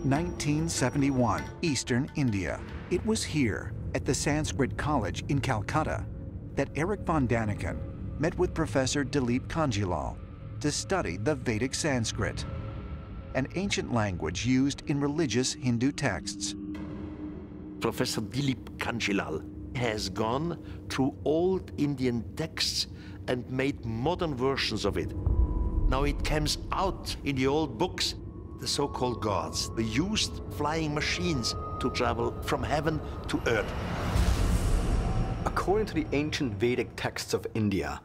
1971, Eastern India. It was here, at the Sanskrit College in Calcutta, that Erich von Daniken met with Professor Dilip Kanjilal to study the Vedic Sanskrit, an ancient language used in religious Hindu texts. Professor Dilip Kanjilal has gone through old Indian texts and made modern versions of it. Now it comes out in the old books, the so-called gods. They used flying machines to travel from heaven to earth. According to the ancient Vedic texts of India,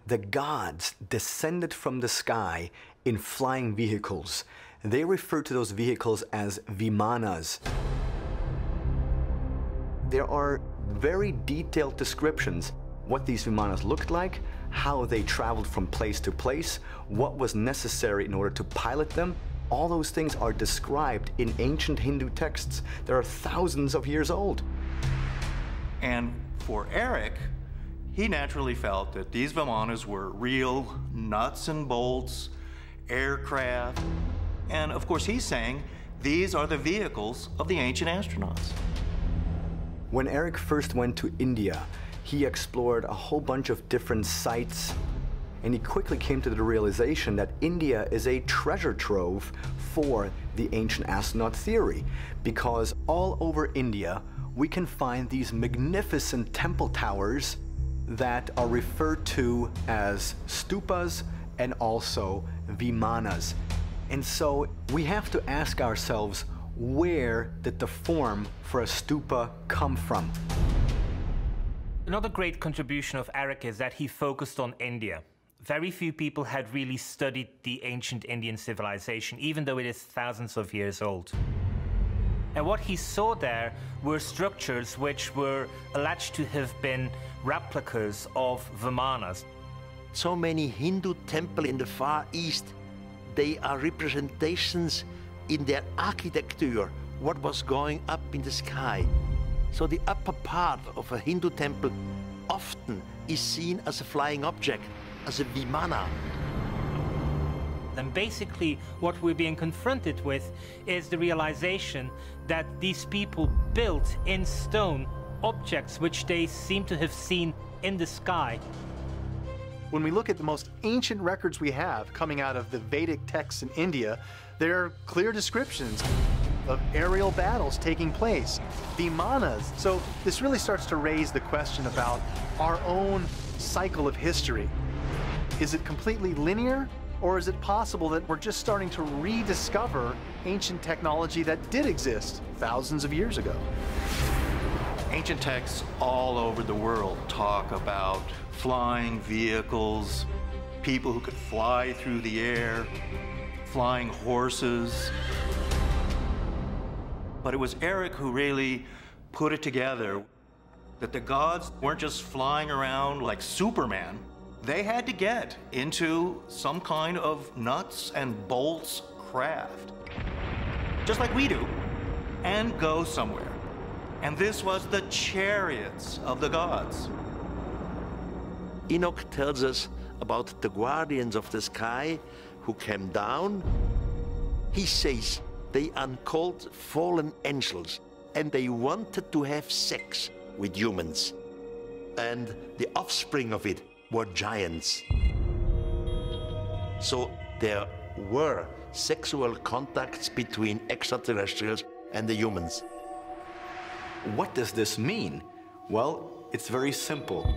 the gods descended from the sky in flying vehicles. They refer to those vehicles as Vimanas. There are very detailed descriptions what these Vimanas looked like, how they traveled from place to place, what was necessary in order to pilot them. All those things are described in ancient Hindu texts that are thousands of years old. And for Erich, he naturally felt that these Vimanas were real nuts and bolts, aircraft, and of course he's saying these are the vehicles of the ancient astronauts. When Erich first went to India, he explored a whole bunch of different sites, and he quickly came to the realization that India is a treasure trove for the ancient astronaut theory, because all over India we can find these magnificent temple towers that are referred to as stupas and also vimanas. And so we have to ask ourselves, where did the form for a stupa come from? Another great contribution of Erich is that he focused on India. Very few people had really studied the ancient Indian civilization, even though it is thousands of years old. And what he saw there were structures which were alleged to have been replicas of Vimanas. So many Hindu temples in the Far East, they are representations in their architecture, what was going up in the sky. So the upper part of a Hindu temple often is seen as a flying object, as a Vimana. And basically what we're being confronted with is the realization that these people built in stone objects which they seem to have seen in the sky. When we look at the most ancient records we have coming out of the Vedic texts in India, there are clear descriptions of aerial battles taking place, Vimanas. So this really starts to raise the question about our own cycle of history. Is it completely linear, or is it possible that we're just starting to rediscover ancient technology that did exist thousands of years ago? Ancient texts all over the world talk about flying vehicles, people who could fly through the air, flying horses. But it was Erich who really put it together, that the gods weren't just flying around like Superman. They had to get into some kind of nuts and bolts craft, just like we do, and go somewhere. And this was the chariots of the gods. Enoch tells us about the guardians of the sky who came down. He says they are called fallen angels, and they wanted to have sex with humans. And the offspring of it were giants. So there were sexual contacts between extraterrestrials and the humans. What does this mean? Well, it's very simple.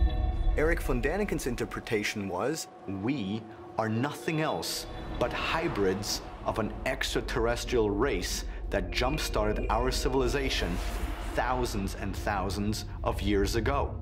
Erich von Daniken's interpretation was, we are nothing else but hybrids of an extraterrestrial race that jump-started our civilization thousands and thousands of years ago.